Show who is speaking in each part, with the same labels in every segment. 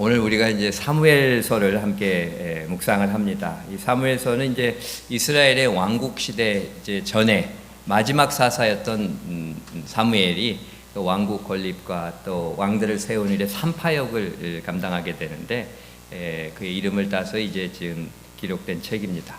Speaker 1: 오늘 우리가 이제 사무엘서를 함께 묵상을 합니다. 이 사무엘서는 이제 이스라엘의 왕국 시대 이제 전에 마지막 사사였던 사무엘이 또 왕국 건립과 또 왕들을 세운 일에 산파역을 감당하게 되는데 그의 이름을 따서 이제 지금 기록된 책입니다.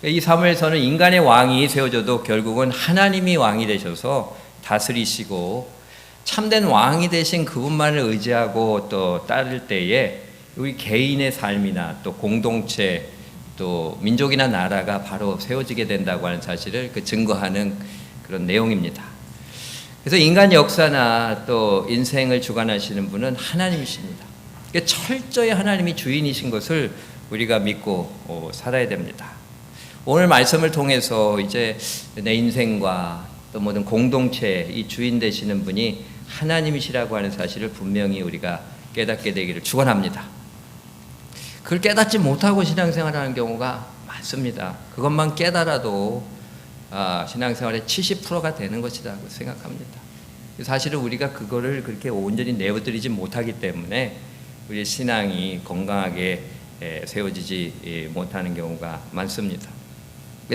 Speaker 1: 이 사무엘서는 인간의 왕이 세워져도 결국은 하나님이 왕이 되셔서 다스리시고 참된 왕이 되신 그분만을 의지하고 또 따를 때에 우리 개인의 삶이나 또 공동체 또 민족이나 나라가 바로 세워지게 된다고 하는 사실을 증거하는 그런 내용입니다. 그래서 인간 역사나 또 인생을 주관하시는 분은 하나님이십니다. 철저히 하나님이 주인이신 것을 우리가 믿고 살아야 됩니다. 오늘 말씀을 통해서 이제 내 인생과 또 모든 공동체 이 주인 되시는 분이 하나님이시라고 하는 사실을 분명히 우리가 깨닫게 되기를 축원합니다. 그걸 깨닫지 못하고 신앙생활하는 경우가 많습니다. 그것만 깨달아도 신앙생활의 70%가 되는 것이라고 생각합니다. 사실은 우리가 그거를 그렇게 온전히 내어드리지 못하기 때문에 우리의 신앙이 건강하게 세워지지 못하는 경우가 많습니다.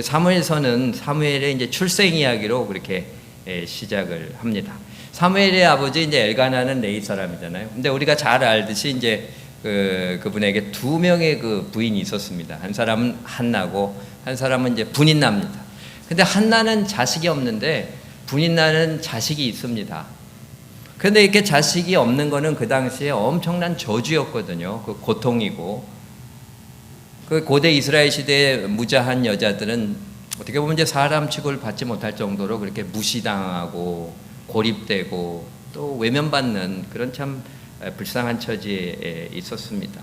Speaker 1: 사무엘서는 사무엘의 이제 출생 이야기로 그렇게 시작을 합니다. 사무엘의 아버지 이제 엘가나는 레위 사람이잖아요. 근데 우리가 잘 알듯이 이제 그분에게 두 명의 그 부인이 있었습니다. 한 사람은 한나고 한 사람은 이제 분인나입니다. 근데 한나는 자식이 없는데 분인나는 자식이 있습니다. 그런데 이렇게 자식이 없는 거는 그 당시에 엄청난 저주였거든요. 그 고통이고 그 고대 이스라엘 시대의 무자한 여자들은 어떻게 보면 이제 사람 취급을 받지 못할 정도로 그렇게 무시당하고 고립되고 또 외면받는 그런 참 불쌍한 처지에 있었습니다.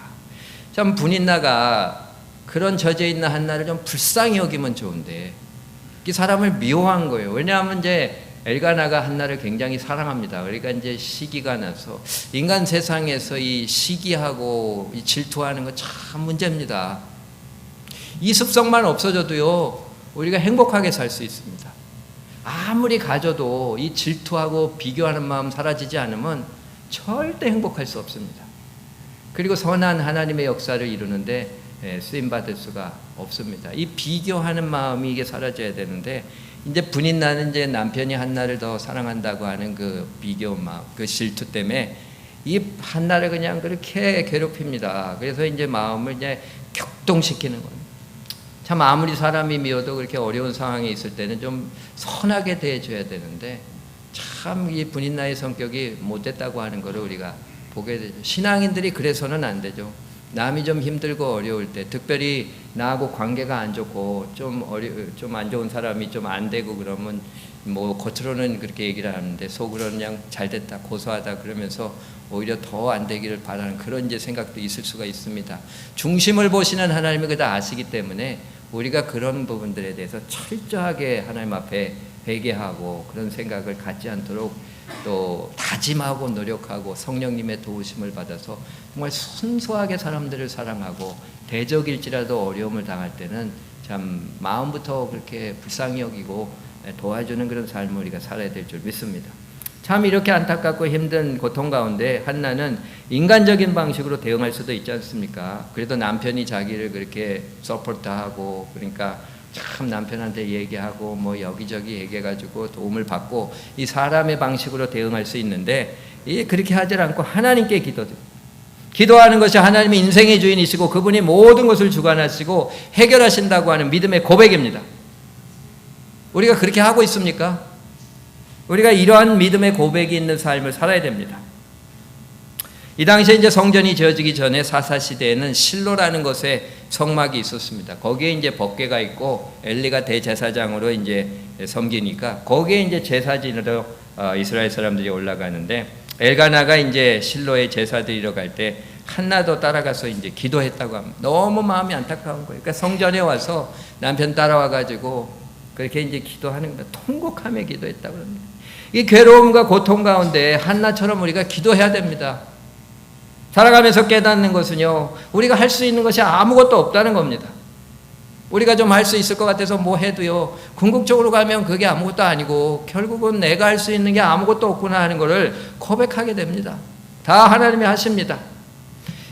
Speaker 1: 참 분인나가 그런 처지에 있는 한나를 좀 불쌍히 여기면 좋은데 이 사람을 미워한 거예요. 왜냐하면 이제 엘가나가 한나를 굉장히 사랑합니다. 그러니까 이제 시기가 나서 인간 세상에서 이 시기하고 이 질투하는 거 참 문제입니다. 이 습성만 없어져도요 우리가 행복하게 살 수 있습니다. 아무리 가져도 이 질투하고 비교하는 마음 사라지지 않으면 절대 행복할 수 없습니다. 그리고 선한 하나님의 역사를 이루는데 쓰임받을 수가 없습니다. 이 비교하는 마음이 이게 사라져야 되는데 이제 분인나는 이제 남편이 한나를 더 사랑한다고 하는 그 비교 마음, 그 질투 때문에 이 한나를 그냥 그렇게 괴롭힙니다. 그래서 이제 마음을 이제 격동시키는 겁니다. 참 아무리 사람이 미워도 그렇게 어려운 상황에 있을 때는 좀 선하게 대해줘야 되는데 참 이 분인나의 성격이 못됐다고 하는 것을 우리가 보게 되죠. 신앙인들이 그래서는 안 되죠. 남이 좀 힘들고 어려울 때 특별히 나하고 관계가 안 좋고 좀 안 좋은 사람이 좀 안 되고 그러면 뭐 겉으로는 그렇게 얘기를 하는데 속으로는 그냥 잘 됐다 고소하다 그러면서 오히려 더 안 되기를 바라는 그런 이제 생각도 있을 수가 있습니다. 중심을 보시는 하나님이 그다 아시기 때문에 우리가 그런 부분들에 대해서 철저하게 하나님 앞에 회개하고 그런 생각을 갖지 않도록 또 다짐하고 노력하고 성령님의 도우심을 받아서 정말 순수하게 사람들을 사랑하고 대적일지라도 어려움을 당할 때는 참 마음부터 그렇게 불쌍히 여기고 도와주는 그런 삶을 우리가 살아야 될 줄 믿습니다. 참 이렇게 안타깝고 힘든 고통 가운데 한나는 인간적인 방식으로 대응할 수도 있지 않습니까? 그래도 남편이 자기를 그렇게 서포트하고 그러니까 참 남편한테 얘기하고 뭐 여기저기 얘기해가지고 도움을 받고 이 사람의 방식으로 대응할 수 있는데 그렇게 하지 않고 하나님께 기도하는 것이 하나님의 인생의 주인이시고 그분이 모든 것을 주관하시고 해결하신다고 하는 믿음의 고백입니다. 우리가 그렇게 하고 있습니까? 우리가 이러한 믿음의 고백이 있는 삶을 살아야 됩니다. 이 당시에 이제 성전이 지어지기 전에 사사 시대에는 실로라는 곳에 성막이 있었습니다. 거기에 이제 법궤가 있고 엘리가 대제사장으로 이제 섬기니까 거기에 이제 제사진으로 이스라엘 사람들이 올라가는데 엘가나가 이제 실로에 제사 드리러 갈 때 한나도 따라가서 이제 기도했다고 합니다. 너무 마음이 안타까운 거예요. 그러니까 성전에 와서 남편 따라와 가지고 그렇게 이제 기도하는 겁니다. 통곡하며 기도했다고 합니다. 이 괴로움과 고통 가운데 한나처럼 우리가 기도해야 됩니다. 살아가면서 깨닫는 것은요, 우리가 할 수 있는 것이 아무것도 없다는 겁니다. 우리가 좀 할 수 있을 것 같아서 뭐 해도요, 궁극적으로 가면 그게 아무것도 아니고 결국은 내가 할 수 있는 게 아무것도 없구나 하는 것을 고백하게 됩니다. 다 하나님이 하십니다.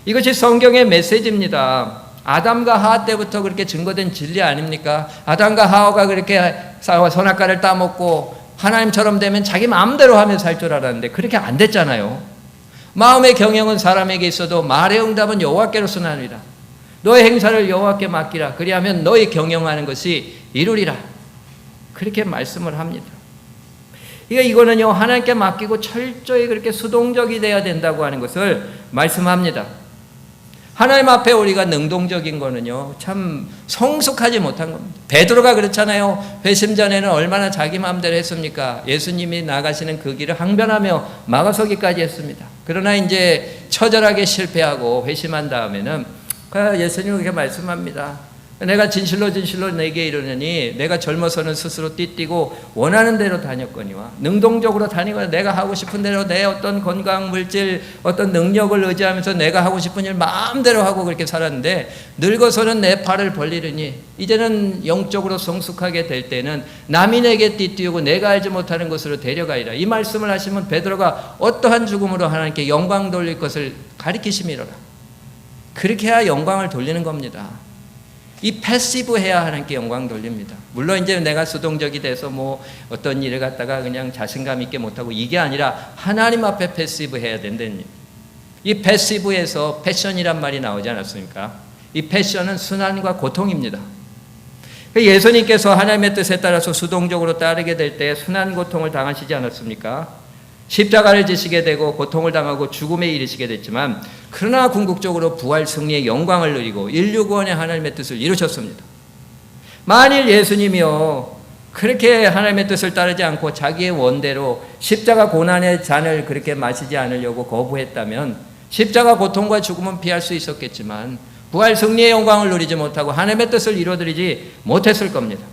Speaker 1: 이것이 성경의 메시지입니다. 아담과 하와 때부터 그렇게 증거된 진리 아닙니까? 아담과 하와가 그렇게 선악과를 따먹고 하나님처럼 되면 자기 마음대로 하며 살 줄 알았는데 그렇게 안 됐잖아요. 마음의 경영은 사람에게 있어도 말의 응답은 여호와께로서 나누리라. 너의 행사를 여호와께 맡기라. 그리하면 너의 경영하는 것이 이루리라. 그렇게 말씀을 합니다. 이거는요, 하나님께 맡기고 철저히 그렇게 수동적이 되어야 된다고 하는 것을 말씀합니다. 하나님 앞에 우리가 능동적인 거는요, 참 성숙하지 못한 겁니다. 베드로가 그렇잖아요. 회심 전에는 얼마나 자기 마음대로 했습니까? 예수님이 나가시는 그 길을 항변하며 막아서기까지 했습니다. 그러나 이제 처절하게 실패하고 회심한 다음에는 예수님은 그렇게 말씀합니다. 내가 진실로 내게 이르느니 내가 젊어서는 스스로 띠띠고 원하는 대로 다녔거니와 능동적으로 다니거나 내가 하고 싶은 대로 내 어떤 건강, 물질, 어떤 능력을 의지하면서 내가 하고 싶은 일 마음대로 하고 그렇게 살았는데 늙어서는 내 팔을 벌리르니 이제는 영적으로 성숙하게 될 때는 남이 내게 띠띠우고 내가 알지 못하는 것으로 데려가리라. 이 말씀을 하시면 베드로가 어떠한 죽음으로 하나님께 영광 돌릴 것을 가리키심이로라. 그렇게 해야 영광을 돌리는 겁니다. 이 패시브 해야 하나님께 영광 돌립니다. 물론 이제 내가 수동적이 돼서 뭐 어떤 일을 갖다가 그냥 자신감 있게 못하고 이게 아니라 하나님 앞에 패시브 해야 된다는 이 패시브에서 패션이란 말이 나오지 않았습니까? 이 패션은 순환과 고통입니다. 예수님께서 하나님의 뜻에 따라서 수동적으로 따르게 될 때 순환 고통을 당하시지 않았습니까? 십자가를 지시게 되고 고통을 당하고 죽음에 이르시게 됐지만 그러나 궁극적으로 부활 승리의 영광을 누리고 인류 구원의 하나님의 뜻을 이루셨습니다. 만일 예수님이요 그렇게 하나님의 뜻을 따르지 않고 자기의 원대로 십자가 고난의 잔을 그렇게 마시지 않으려고 거부했다면 십자가 고통과 죽음은 피할 수 있었겠지만 부활 승리의 영광을 누리지 못하고 하나님의 뜻을 이루어드리지 못했을 겁니다.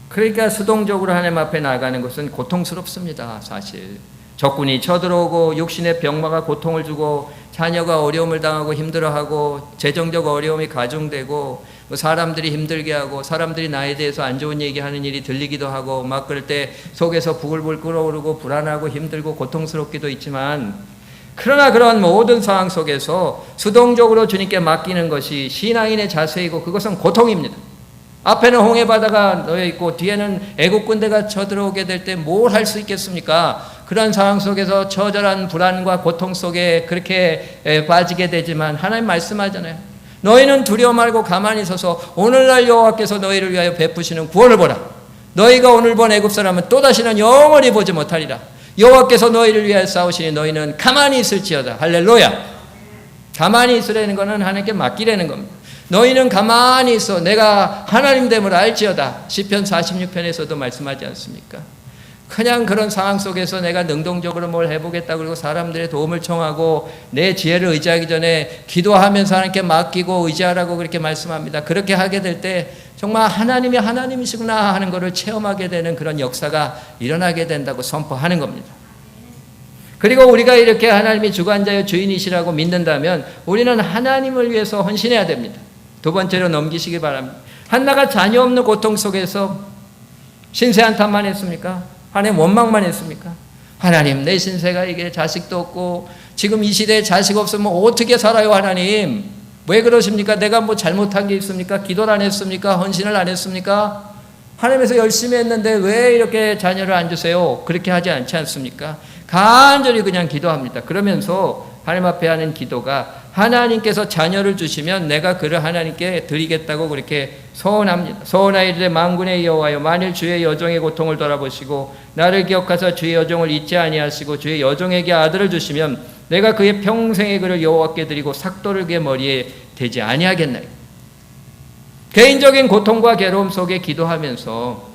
Speaker 1: 그러니까 수동적으로 하나님 앞에 나가는 것은 고통스럽습니다. 사실 적군이 쳐들어오고 육신의 병마가 고통을 주고 자녀가 어려움을 당하고 힘들어하고 재정적 어려움이 가중되고 사람들이 힘들게 하고 사람들이 나에 대해서 안 좋은 얘기하는 일이 들리기도 하고 막 그럴 때 속에서 부글부글 끓어오르고 불안하고 힘들고 고통스럽기도 있지만 그러나 그런 모든 상황 속에서 수동적으로 주님께 맡기는 것이 신앙인의 자세이고 그것은 고통입니다. 앞에는 홍해 바다가 놓여 있고 뒤에는 애국 군대가 쳐들어오게 될 때 뭘 할 수 있겠습니까? 그런 상황 속에서 처절한 불안과 고통 속에 그렇게 빠지게 되지만 하나님 말씀하잖아요. 너희는 두려워 말고 가만히 서서 오늘날 여호와께서 너희를 위하여 베푸시는 구원을 보라. 너희가 오늘 본 애굽 사람은 또다시는 영원히 보지 못하리라. 여호와께서 너희를 위하여 싸우시니 너희는 가만히 있을지어다. 할렐루야. 가만히 있으라는 것은 하나님께 맡기라는 겁니다. 너희는 가만히 있어 내가 하나님 됨을 알지어다. 시편 46편에서도 말씀하지 않습니까? 그냥 그런 상황 속에서 내가 능동적으로 뭘 해보겠다 그러고 사람들의 도움을 청하고 내 지혜를 의지하기 전에 기도하면서 하나님께 맡기고 의지하라고 그렇게 말씀합니다. 그렇게 하게 될 때 정말 하나님이 하나님이시구나 하는 것을 체험하게 되는 그런 역사가 일어나게 된다고 선포하는 겁니다. 그리고 우리가 이렇게 하나님이 주관자여 주인이시라고 믿는다면 우리는 하나님을 위해서 헌신해야 됩니다. 두 번째로 넘기시기 바랍니다. 한나가 자녀 없는 고통 속에서 신세 한탄만 했습니까? 하나님 원망만 했습니까? 하나님 내 신세가 이게 자식도 없고 지금 이 시대에 자식 없으면 어떻게 살아요 하나님? 왜 그러십니까? 내가 뭐 잘못한 게 있습니까? 기도를 안 했습니까? 헌신을 안 했습니까? 하나님께서 열심히 했는데 왜 이렇게 자녀를 안 주세요? 그렇게 하지 않지 않습니까? 간절히 그냥 기도합니다. 그러면서 하나님 앞에 하는 기도가 하나님께서 자녀를 주시면 내가 그를 하나님께 드리겠다고 그렇게 서원합니다. 서원하이르되 만군의 여호와여 만일 주의 여종의 고통을 돌아보시고 나를 기억하사 주의 여종을 잊지 아니하시고 주의 여종에게 아들을 주시면 내가 그의 평생의 그를 여호와께 드리고 삭도를 그의 머리에 대지 아니하겠나요? 개인적인 고통과 괴로움 속에 기도하면서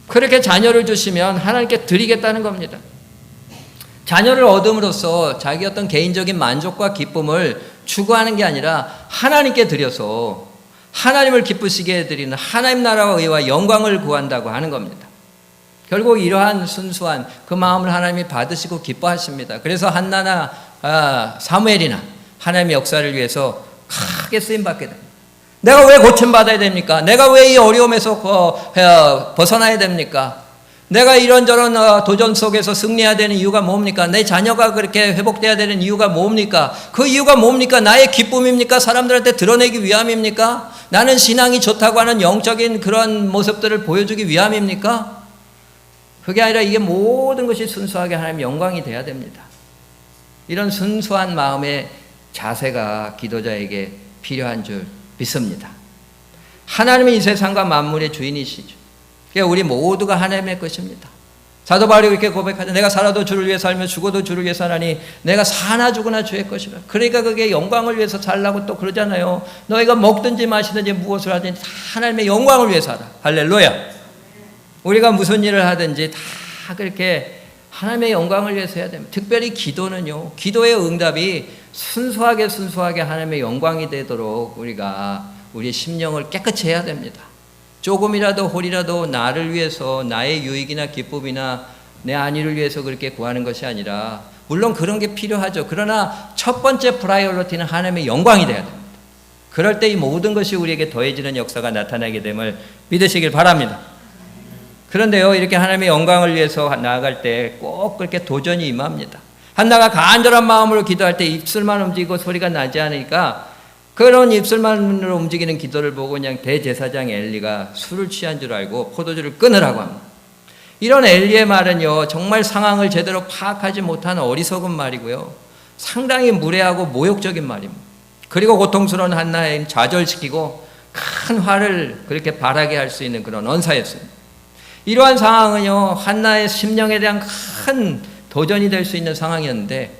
Speaker 1: 그렇게 자녀를 주시면 하나님께 드리겠다는 겁니다. 자녀를 얻음으로써 자기 어떤 개인적인 만족과 기쁨을 추구하는 게 아니라 하나님께 드려서 하나님을 기쁘시게 해드리는 하나님 나라와 의와 영광을 구한다고 하는 겁니다. 결국 이러한 순수한 그 마음을 하나님이 받으시고 기뻐하십니다. 그래서 한나나 사무엘이나 하나님의 역사를 위해서 크게 쓰임받게 됩니다. 내가 왜 고침받아야 됩니까? 내가 왜 이 어려움에서 벗어나야 됩니까? 내가 이런저런 도전 속에서 승리해야 되는 이유가 뭡니까? 내 자녀가 그렇게 회복돼야 되는 이유가 뭡니까? 그 이유가 뭡니까? 나의 기쁨입니까? 사람들한테 드러내기 위함입니까? 나는 신앙이 좋다고 하는 영적인 그런 모습들을 보여주기 위함입니까? 그게 아니라 이게 모든 것이 순수하게 하나님 영광이 돼야 됩니다. 이런 순수한 마음의 자세가 기도자에게 필요한 줄 믿습니다. 하나님은 이 세상과 만물의 주인이시죠. 그러니까 우리 모두가 하나님의 것입니다. 사도 바울이 이렇게 고백하죠. 내가 살아도 주를 위해 살며 죽어도 주를 위해 사나니 내가 사나 죽으나 주의 것이라. 그러니까 그게 영광을 위해서 살라고 또 그러잖아요. 너희가 먹든지 마시든지 무엇을 하든지 다 하나님의 영광을 위해 살아. 할렐루야. 우리가 무슨 일을 하든지 다 그렇게 하나님의 영광을 위해서 해야 됩니다. 특별히 기도는요. 기도의 응답이 순수하게 하나님의 영광이 되도록 우리가 우리 심령을 깨끗이 해야 됩니다. 조금이라도 홀이라도 나를 위해서 나의 유익이나 기쁨이나 내 안위를 위해서 그렇게 구하는 것이 아니라 물론 그런 게 필요하죠. 그러나 첫 번째 프라이어리티는 하나님의 영광이 돼야 됩니다. 그럴 때 이 모든 것이 우리에게 더해지는 역사가 나타나게 됨을 믿으시길 바랍니다. 그런데요, 이렇게 하나님의 영광을 위해서 나아갈 때 꼭 그렇게 도전이 임합니다. 한나가 간절한 마음으로 기도할 때 입술만 움직이고 소리가 나지 않으니까 그런 입술만으로 움직이는 기도를 보고 그냥 대제사장 엘리가 술을 취한 줄 알고 포도주를 끊으라고 합니다. 이런 엘리의 말은요, 정말 상황을 제대로 파악하지 못한 어리석은 말이고요, 상당히 무례하고 모욕적인 말입니다. 그리고 고통스러운 한나를 좌절시키고 큰 화를 그렇게 발하게 할 수 있는 그런 언사였습니다. 이러한 상황은요, 한나의 심령에 대한 큰 도전이 될 수 있는 상황이었는데,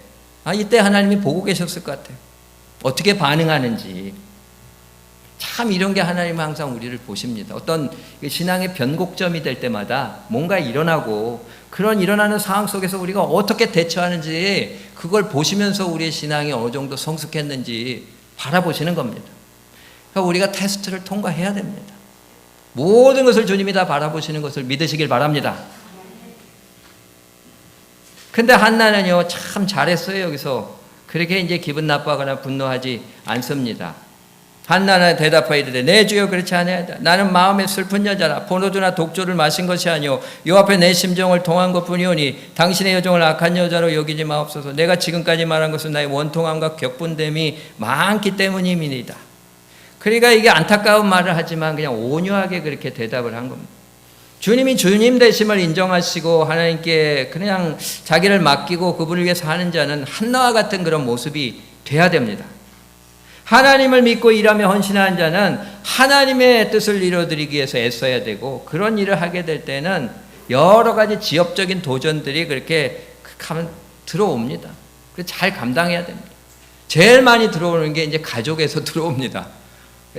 Speaker 1: 이때 하나님이 보고 계셨을 것 같아요. 어떻게 반응하는지. 참 이런 게 하나님은 항상 우리를 보십니다. 어떤 신앙의 변곡점이 될 때마다 뭔가 일어나고 그런 일어나는 상황 속에서 우리가 어떻게 대처하는지 그걸 보시면서 우리의 신앙이 어느 정도 성숙했는지 바라보시는 겁니다. 그러니까 우리가 테스트를 통과해야 됩니다. 모든 것을 주님이 다 바라보시는 것을 믿으시길 바랍니다. 근데 한나는요, 참 잘했어요. 여기서 그렇게 이제 기분 나빠하거나 분노하지 않습니다. 한나는 대답하이르되 내 주여 그렇지 아니하다. 나는 마음에 슬픈 여자라. 포도주나 독주를 마신 것이 아니오 요 앞에 내 심정을 통한 것뿐이오니 당신의 여종을 악한 여자로 여기지 마옵소서. 내가 지금까지 말한 것은 나의 원통함과 격분됨이 많기 때문임이니이다. 그러니까 이게 안타까운 말을 하지만 그냥 온유하게 그렇게 대답을 한 겁니다. 주님이 주님 되심을 인정하시고 하나님께 그냥 자기를 맡기고 그분을 위해 사는 자는 한나와 같은 그런 모습이 돼야 됩니다. 하나님을 믿고 일하며 헌신하는 자는 하나님의 뜻을 이루어드리기 위해서 애써야 되고, 그런 일을 하게 될 때는 여러 가지 지엽적인 도전들이 그렇게 들어옵니다. 잘 감당해야 됩니다. 제일 많이 들어오는 게 이제 가족에서 들어옵니다.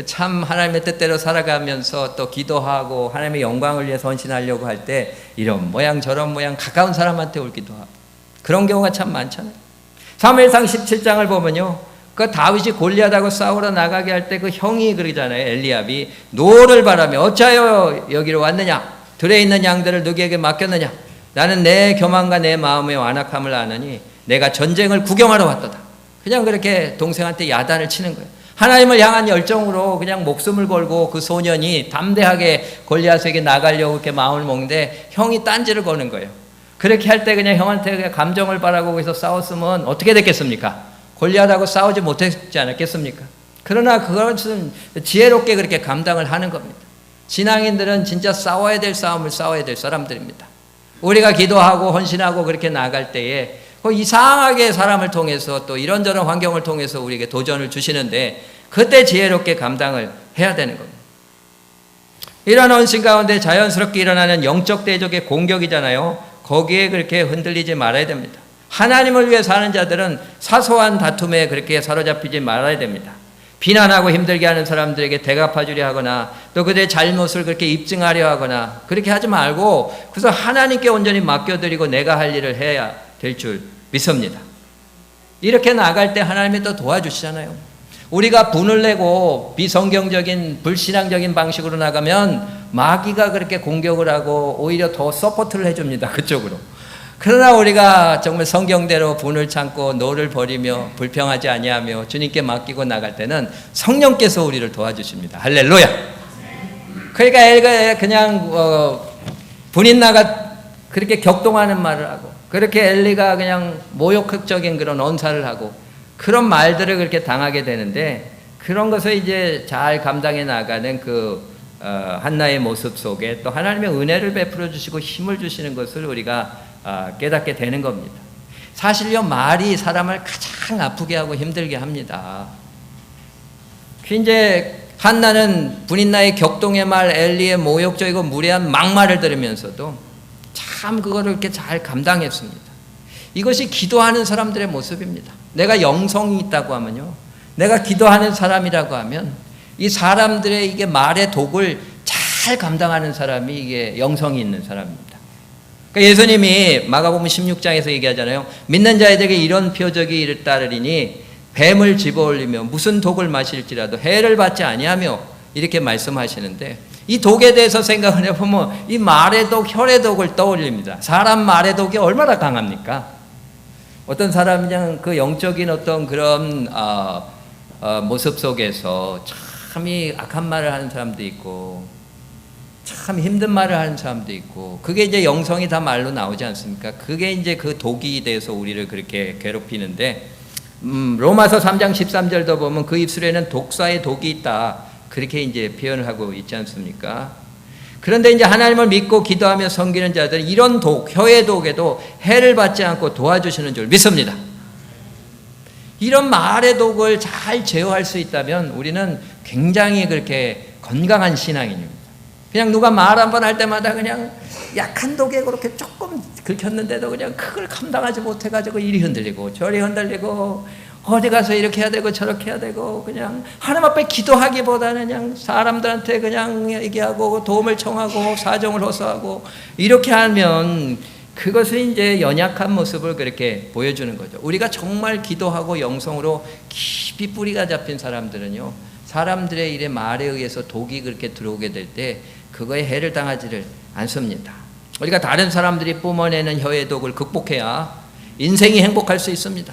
Speaker 1: 참 하나님의 뜻대로 살아가면서 또 기도하고 하나님의 영광을 위해서 헌신하려고 할 때 이런 모양 저런 모양 가까운 사람한테 올기도 하고 그런 경우가 참 많잖아요. 사무엘상 17장을 보면요, 그 다윗이 골리앗하고 싸우러 나가게 할 때 그 형이 그러잖아요. 엘리압이 노를 바라며 어찌하여 여기로 왔느냐, 들에 있는 양들을 누구에게 맡겼느냐, 나는 내 교만과 내 마음의 완악함을 아느니 내가 전쟁을 구경하러 왔도다. 그냥 그렇게 동생한테 야단을 치는 거예요. 하나님을 향한 열정으로 그냥 목숨을 걸고 그 소년이 담대하게 골리앗에게 나가려고 이렇게 마음을 먹는데 형이 딴지를 거는 거예요. 그렇게 할 때 그냥 형한테 감정을 바라고 거기서 싸웠으면 어떻게 됐겠습니까? 골리앗하고 싸우지 못했지 않았겠습니까? 그러나 그것은 지혜롭게 그렇게 감당을 하는 겁니다. 신앙인들은 진짜 싸워야 될 싸움을 싸워야 될 사람들입니다. 우리가 기도하고 헌신하고 그렇게 나갈 때에 이상하게 사람을 통해서 또 이런저런 환경을 통해서 우리에게 도전을 주시는데 그때 지혜롭게 감당을 해야 되는 겁니다. 이런 헌신 가운데 자연스럽게 일어나는 영적 대적의 공격이잖아요. 거기에 그렇게 흔들리지 말아야 됩니다. 하나님을 위해 사는 자들은 사소한 다툼에 그렇게 사로잡히지 말아야 됩니다. 비난하고 힘들게 하는 사람들에게 대갚아주려 하거나 또 그들의 잘못을 그렇게 입증하려 하거나 그렇게 하지 말고 그래서 하나님께 온전히 맡겨드리고 내가 할 일을 해야 될 줄 믿습니다. 이렇게 나갈 때 하나님이 또 도와주시잖아요. 우리가 분을 내고 비성경적인 불신앙적인 방식으로 나가면 마귀가 그렇게 공격을 하고 오히려 더 서포트를 해줍니다. 그쪽으로. 그러나 우리가 정말 성경대로 분을 참고 노를 버리며 불평하지 아니하며 주님께 맡기고 나갈 때는 성령께서 우리를 도와주십니다. 할렐루야. 그러니까 그냥 분이 나가 그렇게 격동하는 말을 하고 그렇게 엘리가 그냥 모욕적인 그런 언사를 하고 그런 말들을 그렇게 당하게 되는데 그런 것을 이제 잘 감당해 나가는 한나의 모습 속에 또 하나님의 은혜를 베풀어 주시고 힘을 주시는 것을 우리가 깨닫게 되는 겁니다. 사실요, 말이 사람을 가장 아프게 하고 힘들게 합니다. 이제 한나는 분인나의 격동의 말, 엘리의 모욕적이고 무례한 막말을 들으면서도 참 그거를 이렇게 잘 감당했습니다. 이것이 기도하는 사람들의 모습입니다. 내가 영성이 있다고 하면요, 내가 기도하는 사람이라고 하면 이 사람들의 이게 말의 독을 잘 감당하는 사람이 이게 영성이 있는 사람입니다. 그러니까 예수님이 마가복음 16장에서 얘기하잖아요. 믿는 자에게 이런 표적이 따르리니 뱀을 집어올리며 무슨 독을 마실지라도 해를 받지 아니하며 이렇게 말씀하시는데 이 독에 대해서 생각을 해보면 이 말의 독, 혈의 독을 떠올립니다. 사람 말의 독이 얼마나 강합니까? 어떤 사람이 그냥 그 영적인 어떤 그런 모습 속에서 참이 악한 말을 하는 사람도 있고 참 힘든 말을 하는 사람도 있고 그게 이제 영성이 다 말로 나오지 않습니까? 그게 이제 그 독이 돼서 우리를 그렇게 괴롭히는데 로마서 3장 13절도 보면 그 입술에는 독사의 독이 있다 그렇게 이제 표현을 하고 있지 않습니까? 그런데 이제 하나님을 믿고 기도하며 섬기는 자들은 이런 독, 혀의 독에도 해를 받지 않고 도와주시는 줄 믿습니다. 이런 말의 독을 잘 제어할 수 있다면 우리는 굉장히 그렇게 건강한 신앙인입니다. 그냥 누가 말 한 번 할 때마다 그냥 약한 독에 그렇게 조금 긁혔는데도 그냥 그걸 감당하지 못해가지고 이리 흔들리고 저리 흔들리고 어디 가서 이렇게 해야 되고 저렇게 해야 되고 그냥 하나님 앞에 기도하기보다는 그냥 사람들한테 그냥 얘기하고 도움을 청하고 사정을 호소하고 이렇게 하면 그것은 이제 연약한 모습을 그렇게 보여주는 거죠. 우리가 정말 기도하고 영성으로 깊이 뿌리가 잡힌 사람들은요, 사람들의 일에 말에 의해서 독이 그렇게 들어오게 될 때 그거에 해를 당하지를 않습니다. 우리가 다른 사람들이 뿜어내는 혀의 독을 극복해야 인생이 행복할 수 있습니다.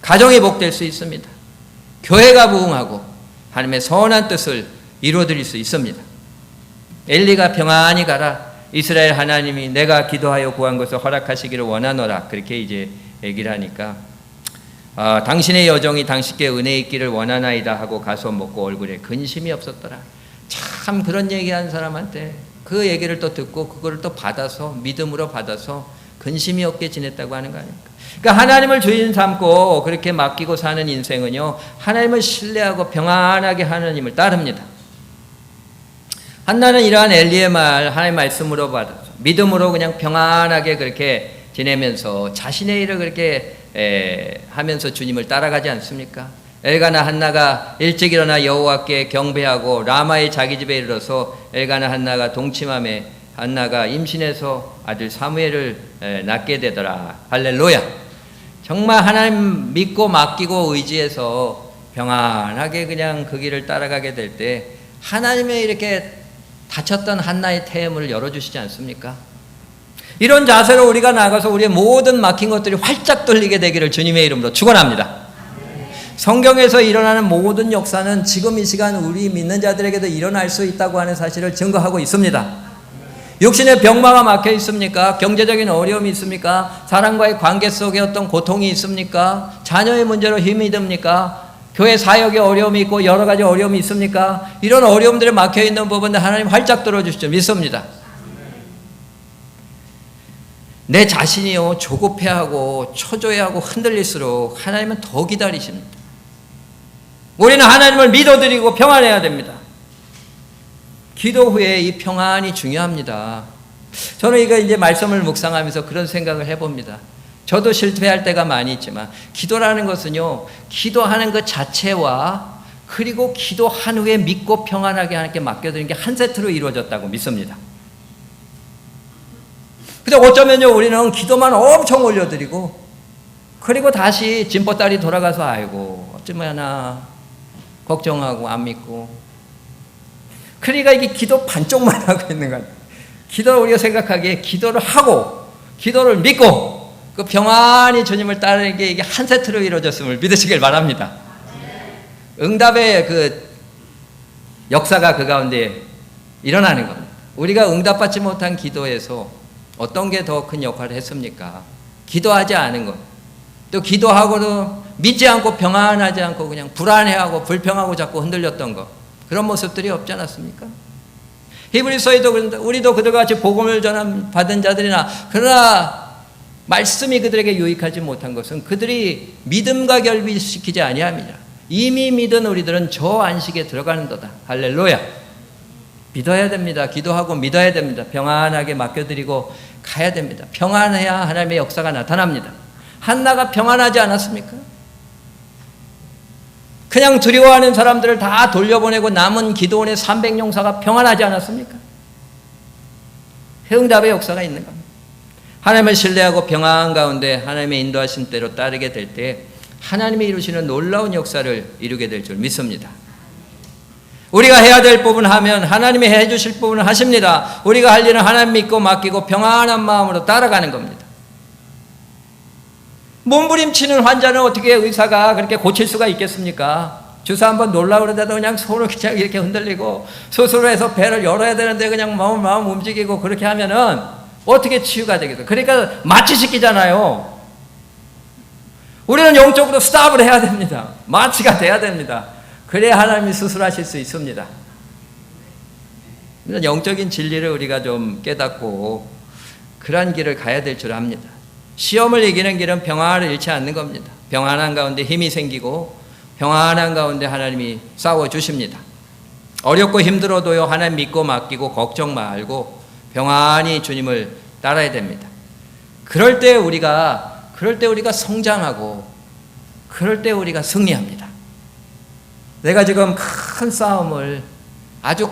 Speaker 1: 가정이 복될 수 있습니다. 교회가 부흥하고 하나님의 선한 뜻을 이루어드릴 수 있습니다. 엘리가 평안히 가라. 이스라엘 하나님이 내가 기도하여 구한 것을 허락하시기를 원하노라. 그렇게 이제 얘기를 하니까 당신의 여종이 당신께 은혜 있기를 원하나이다 하고 가서 먹고 얼굴에 근심이 없었더라. 참 그런 얘기한 사람한테 그 얘기를 또 듣고 그거를 또 받아서 믿음으로 받아서 근심이 없게 지냈다고 하는 거 아닙니까? 그러니까 하나님을 주인 삼고 그렇게 맡기고 사는 인생은요, 하나님을 신뢰하고 평안하게 하나님을 따릅니다. 한나는 이러한 엘리의 말, 하나님의 말씀으로 받아서 믿음으로 그냥 평안하게 그렇게 지내면서 자신의 일을 그렇게 하면서 주님을 따라가지 않습니까? 엘가나 한나가 일찍 일어나 여호와께 경배하고 라마의 자기 집에 이르러서 엘가나 한나가 동침함에 한나가 임신해서 아들 사무엘을 낳게 되더라. 할렐루야. 정말 하나님 믿고 맡기고 의지해서 평안하게 그냥 그 길을 따라가게 될 때 하나님의 이렇게 닫혔던 한나의 태음을 열어주시지 않습니까? 이런 자세로 우리가 나가서 우리의 모든 막힌 것들이 활짝 뚫리게 되기를 주님의 이름으로 축원합니다. 성경에서 일어나는 모든 역사는 지금 이 시간 우리 믿는 자들에게도 일어날 수 있다고 하는 사실을 증거하고 있습니다. 육신의 병마가 막혀 있습니까? 경제적인 어려움이 있습니까? 사람과의 관계 속에 어떤 고통이 있습니까? 자녀의 문제로 힘이 듭니까? 교회 사역에 어려움이 있고 여러 가지 어려움이 있습니까? 이런 어려움들에 막혀 있는 부분들 하나님 활짝 들어주시죠. 믿습니다. 내 자신이요 조급해하고 초조해하고 흔들릴수록 하나님은 더 기다리십니다. 우리는 하나님을 믿어드리고 평안해야 됩니다. 기도 후에 이 평안이 중요합니다. 저는 이거 이제 말씀을 묵상하면서 그런 생각을 해봅니다. 저도 실패할 때가 많이 있지만 기도라는 것은요, 기도하는 것 자체와 그리고 기도한 후에 믿고 평안하게 하나님께 맡겨드리는 게 한 세트로 이루어졌다고 믿습니다. 근데 어쩌면요, 우리는 기도만 엄청 올려드리고 그리고 다시 진보다리 돌아가서 아이고 어쩌면나 걱정하고 안 믿고, 그러니까 이게 기도 반쪽만 하고 있는 거예요. 기도를 우리가 생각하기에 기도를 하고 기도를 믿고 그 평안히 주님을 따르는 게 이게 한 세트로 이루어졌음을 믿으시길 바랍니다. 응답의 그 역사가 그 가운데 일어나는 겁니다. 우리가 응답받지 못한 기도에서 어떤 게 더 큰 역할을 했습니까? 기도하지 않은 것. 또 기도하고도 믿지 않고 평안하지 않고 그냥 불안해하고 불평하고 자꾸 흔들렸던 것. 그런 모습들이 없지 않았습니까? 히브리서에도 그런데 우리도 그들과 같이 복음을 받은 자들이나 그러나 말씀이 그들에게 유익하지 못한 것은 그들이 믿음과 결비시키지 아니함이라. 이미 믿은 우리들은 저 안식에 들어가는도다. 할렐루야. 믿어야 됩니다. 기도하고 믿어야 됩니다. 평안하게 맡겨드리고 가야 됩니다. 평안해야 하나님의 역사가 나타납니다. 한나가 평안하지 않았습니까? 그냥 두려워하는 사람들을 다 돌려보내고 남은 기도원의 300용사가 평안하지 않았습니까? 응답의 역사가 있는 겁니다. 하나님을 신뢰하고 평안 가운데 하나님의 인도하신 대로 따르게 될 때 하나님이 이루시는 놀라운 역사를 이루게 될 줄 믿습니다. 우리가 해야 될 부분 하면 하나님이 해주실 부분을 하십니다. 우리가 할 일은 하나님 믿고 맡기고 평안한 마음으로 따라가는 겁니다. 몸부림치는 환자는 어떻게 의사가 그렇게 고칠 수가 있겠습니까? 주사 한번 놓으려고 그러다가 그냥 손을 그냥 이렇게 흔들리고 수술해서 배를 열어야 되는데 그냥 마음 움직이고 그렇게 하면은 어떻게 치유가 되겠어요? 그러니까 마취시키잖아요. 우리는 영적으로 스탑을 해야 됩니다. 마취가 돼야 됩니다. 그래야 하나님이 수술하실 수 있습니다. 영적인 진리를 우리가 좀 깨닫고 그러한 길을 가야 될 줄 압니다. 시험을 이기는 길은 평안을 잃지 않는 겁니다. 평안한 가운데 힘이 생기고 평안한 가운데 하나님이 싸워주십니다. 어렵고 힘들어도요 하나님 믿고 맡기고 걱정 말고 평안히 주님을 따라야 됩니다. 그럴 때 우리가 성장하고 그럴 때 우리가 승리합니다. 내가 지금 아주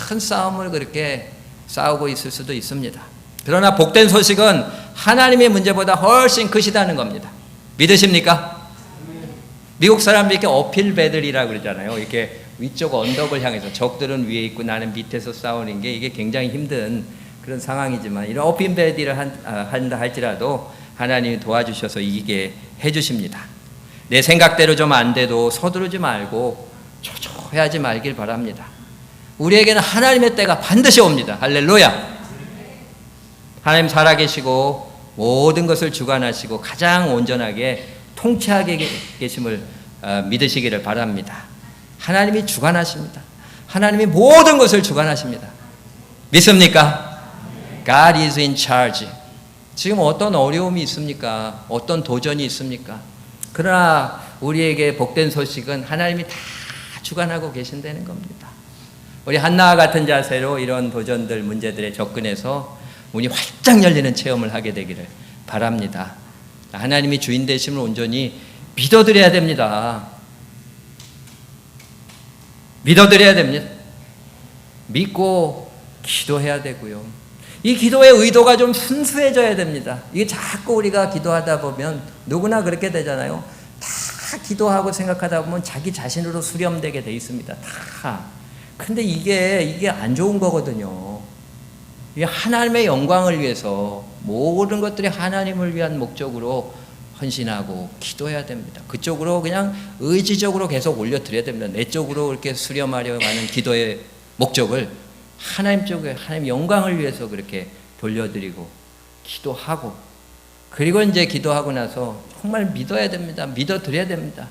Speaker 1: 큰 싸움을 그렇게 싸우고 있을 수도 있습니다. 그러나 복된 소식은 하나님의 문제보다 훨씬 크시다는 겁니다. 믿으십니까? 미국 사람들이 이렇게 어필 배들이라고 그러잖아요. 이렇게 위쪽 언덕을 향해서 적들은 위에 있고 나는 밑에서 싸우는 게 이게 굉장히 힘든 그런 상황이지만 이런 어필 배들을 한다 할지라도 하나님이 도와주셔서 이기게 해주십니다. 내 생각대로 좀 안 돼도 서두르지 말고 초조해하지 말길 바랍니다. 우리에게는 하나님의 때가 반드시 옵니다. 할렐루야. 하나님 살아계시고 모든 것을 주관하시고 가장 온전하게 통치하게 계심을 믿으시기를 바랍니다. 하나님이 주관하십니다. 하나님이 모든 것을 주관하십니다. 믿습니까? God is in charge. 지금 어떤 어려움이 있습니까? 어떤 도전이 있습니까? 그러나 우리에게 복된 소식은 하나님이 다 주관하고 계신다는 겁니다. 우리 한나와 같은 자세로 이런 도전들, 문제들에 접근해서 문이 활짝 열리는 체험을 하게 되기를 바랍니다. 하나님이 주인 되심을 온전히 믿어드려야 됩니다. 믿어드려야 됩니다. 믿고 기도해야 되고요. 이 기도의 의도가 좀 순수해져야 됩니다. 이게 자꾸 우리가 기도하다 보면 누구나 그렇게 되잖아요. 다 기도하고 생각하다 보면 자기 자신으로 수렴되게 돼 있습니다. 다. 근데 이게 안 좋은 거거든요. 이게 하나님의 영광을 위해서 모든 것들이 하나님을 위한 목적으로 헌신하고 기도해야 됩니다. 그쪽으로 그냥 의지적으로 계속 올려드려야 됩니다. 내 쪽으로 이렇게 수렴하려고 하는 기도의 목적을 하나님 쪽에 하나님 영광을 위해서 그렇게 돌려드리고 기도하고 그리고 이제 기도하고 나서 정말 믿어야 됩니다. 믿어드려야 됩니다.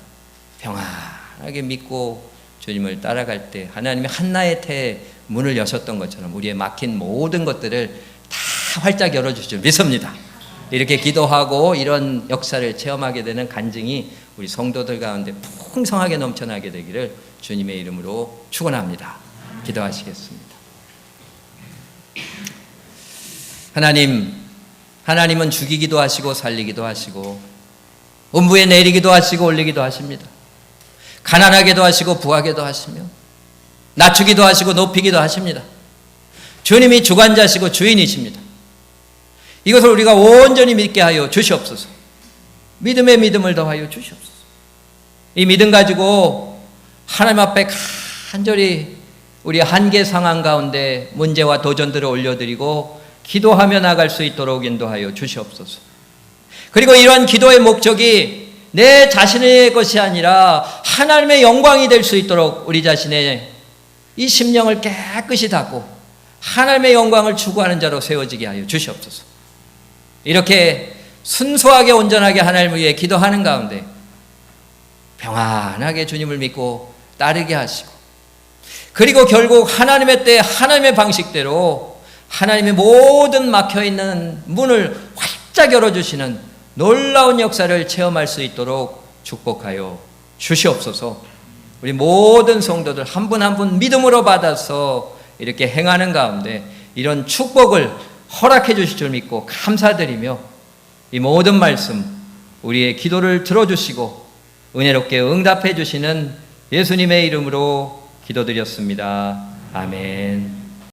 Speaker 1: 평안하게 믿고 주님을 따라갈 때 하나님이 한나의 태에 문을 여셨던 것처럼 우리의 막힌 모든 것들을 다 활짝 열어주실 줄 믿습니다. 이렇게 기도하고 이런 역사를 체험하게 되는 간증이 우리 성도들 가운데 풍성하게 넘쳐나게 되기를 주님의 이름으로 축원합니다. 기도하시겠습니다. 하나님은 죽이기도 하시고 살리기도 하시고 음부에 내리기도 하시고 올리기도 하십니다. 가난하게도 하시고 부하게도 하시며 낮추기도 하시고 높이기도 하십니다. 주님이 주관자시고 주인이십니다. 이것을 우리가 온전히 믿게 하여 주시옵소서. 믿음에 믿음을 더하여 주시옵소서. 이 믿음 가지고 하나님 앞에 간절히 우리 한계 상황 가운데 문제와 도전들을 올려드리고 기도하며 나갈 수 있도록 인도하여 주시옵소서. 그리고 이러한 기도의 목적이 내 자신의 것이 아니라 하나님의 영광이 될 수 있도록 우리 자신의 이 심령을 깨끗이 닦고 하나님의 영광을 추구하는 자로 세워지게 하여 주시옵소서. 이렇게 순수하게 온전하게 하나님을 위해 기도하는 가운데 평안하게 주님을 믿고 따르게 하시고, 그리고 결국 하나님의 때 하나님의 방식대로 하나님의 모든 막혀있는 문을 활짝 열어주시는 놀라운 역사를 체험할 수 있도록 축복하여 주시옵소서. 우리 모든 성도들 한 분 한 분 믿음으로 받아서 이렇게 행하는 가운데 이런 축복을 허락해 주실 줄 믿고 감사드리며, 이 모든 말씀 우리의 기도를 들어주시고 은혜롭게 응답해 주시는 예수님의 이름으로 기도드렸습니다. 아멘.